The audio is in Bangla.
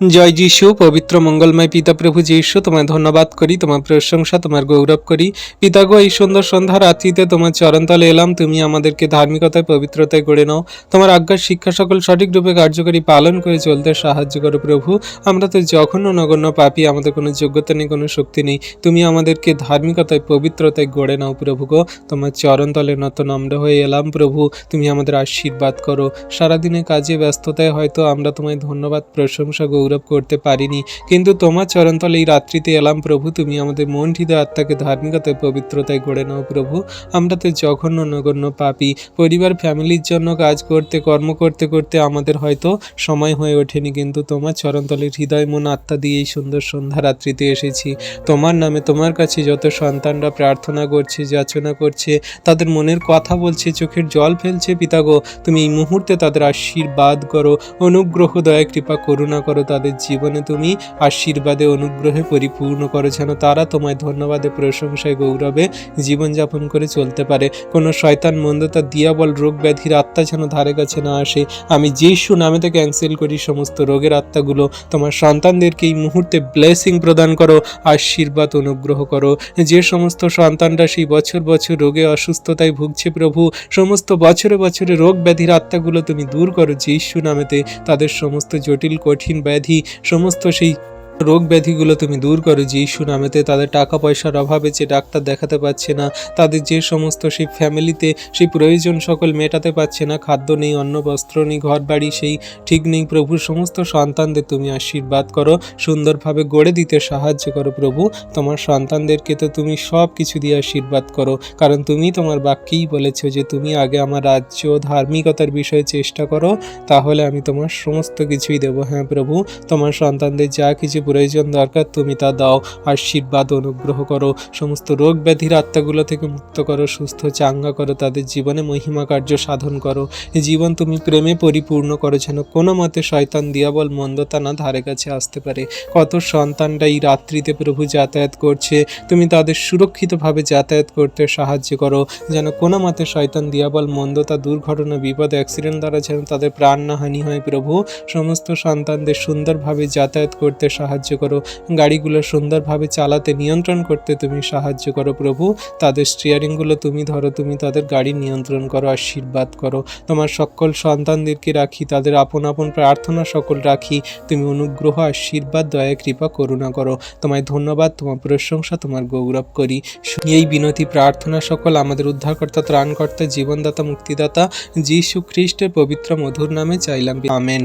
জয় যিশু, পবিত্র মঙ্গলময় পিতা প্রভু যিশু, তোমায় ধন্যবাদ করি, তোমার প্রশংসা, তোমার গৌরব করি। পিতাগো, এই সুন্দর সন্ধ্যা রাত্রিতে তোমার চরণতলে এলাম। তুমি আমাদেরকে ধার্মিকতায়, পবিত্রতায় গড়ে নাও। তোমার আজ্ঞার শিক্ষা সকল সঠিকরূপে কার্যকরী পালন করে চলতে সাহায্য করো প্রভু। আমরা তো জঘন্য নগণ্য পাপী, আমাদের কোনো যোগ্যতা নেই, কোনো শক্তি নেই। তুমি আমাদেরকে ধার্মিকতায়, পবিত্রতায় গড়ে নাও প্রভু গো। তোমার চরণতলে নত নম্র হয়ে এলাম প্রভু। তুমি আমাদের আশীর্বাদ করো। সারাদিনে কাজে ব্যস্ততায় হয়তো আমরা তোমায় ধন্যবাদ, প্রশংসা, গৌরব করতে পারিনি, কিন্তু তোমার চরণতলে এই রাত্রিতে এলাম প্রভু। তুমি আমাদের মন, হৃদয়, আত্মাকে ধার্মিকতায়, পবিত্রতায় গড়ে নাও প্রভু। আমরা তো জঘন্য নগণ্য পাপী। পরিবার, ফ্যামিলির জন্য কাজ করতে, কর্ম করতে করতে আমাদের হয়তো সময় হয়ে ওঠেনি, কিন্তু তোমার চরণতলে হৃদয়, মন, আত্মা দিয়ে এই সুন্দর সন্ধ্যা রাত্রিতে এসেছি। তোমার নামে, তোমার কাছে যত সন্তানরা প্রার্থনা করছে, যাচনা করছে, তাদের মনের কথা বলছে, চোখের জল ফেলছে, পিতাগো, তুমি এই মুহূর্তে তাদের আশীর্বাদ করো, অনুগ্রহ, দয়া, কৃপা, করুণা করো। তাদের জীবনে তুমি আশীর্বাদে, অনুগ্রহে পরিপূর্ণ করো, যেন তারা তোমায় ধন্যবাদে, প্রশংসায়, গৌরবে জীবনযাপন করে চলতে পারে। কোনো শয়তান, মন্দতা, দিয়াবল, রোগ ব্যাধির আত্মা যেন ধারে কাছে না আসে। আমি যিশু নামেতে ক্যান্সেল করি সমস্ত রোগের আত্মাগুলো। তোমার সন্তানদেরকে এই মুহূর্তে ব্লেসিং প্রদান করো, আশীর্বাদ, অনুগ্রহ করো। যে সমস্ত সন্তানরা সেই বছর বছর রোগে, অসুস্থতায় ভুগছে প্রভু, সমস্ত বছরে বছরে রোগ ব্যাধির আত্মাগুলো তুমি দূর করো যিশু নামেতে। তাদের সমস্ত জটিল, কঠিন ব্যাধি, সমস্ত সেই রোগ ব্যাধিগুলো তুমি দূর করো যিশু নামেতে। তাদের টাকা পয়সার অভাবে যে ডাক্তার দেখাতে পারছে না, তাদের যে সমস্ত সেই ফ্যামিলিতে সেই প্রয়োজন সকল মেটাতে পারছে না, খাদ্য নেই, অন্ন বস্ত্র নেই, ঘর বাড়ি সেই ঠিক নেই প্রভু, সমস্ত সন্তানদের তুমি আশীর্বাদ করো, সুন্দরভাবে গড়ে দিতে সাহায্য করো প্রভু। তোমার সন্তানদেরকে তো তুমি সব কিছু দিয়ে আশীর্বাদ করো, কারণ তুমি তোমার বাক্যেই বলেছো যে তুমি আগে আমার রাজ্য, ধার্মিকতার বিষয়ে চেষ্টা করো, তাহলে আমি তোমার সমস্ত কিছুই দেবো। হ্যাঁ প্রভু, তোমার সন্তানদের যা কিছু প্রয়োজন দরকার তুমি তা দাও, আশীর্বাদ, অনুগ্রহ করো, সমস্ত রোগ ব্যাধির আত্মাগুলো থেকে মুক্ত করো, সুস্থ চাঙ্গা করো, তাদের জীবনে মহিমা কার্য সাধন করো। এই জীবন তুমি প্রেমে পরিপূর্ণ করো, যেন কোনো মতে শয়তান, দিয়াবল, মন্দতা না ধারে কাছে আসতে পারে। কত সন্তানরা এই রাত্রিতে প্রভু যাতায়াত করছে, তুমি তাদের সুরক্ষিতভাবে যাতায়াত করতে সাহায্য করো, যেন কোনো মতে শয়তান, দিয়াবল, মন্দতা, দুর্ঘটনা, বিপদ, অ্যাক্সিডেন্ট দ্বারা যেন তাদের প্রাণ না হানি হয় প্রভু। সমস্ত সন্তানদের সুন্দরভাবে যাতায়াত করতে সাহায্য করো, গাড়িগুলো সুন্দরভাবে চালাতে, নিয়ন্ত্রণ করতে তুমি সাহায্য করো প্রভু। তাদের স্টিয়ারিংগুলো তুমি ধরো, তুমি তাদের গাড়ি নিয়ন্ত্রণ করো, আশীর্বাদ করো। তোমার সকল সন্তানদেরকে রাখি, তাদের আপন আপন প্রার্থনা সকল রাখি, তুমি অনুগ্রহ, আশীর্বাদ, দয়া, কৃপা, করুণা করো। তোমায় ধন্যবাদ, তোমার প্রশংসা, তোমার গৌরব করি। এই বিনতি প্রার্থনা সকল আমাদের উদ্ধারকর্তা, ত্রাণকর্তা, জীবনদাতা, মুক্তিদাতা যিশু খ্রিস্টের পবিত্র মধুর নামে চাইলাম, আমেন।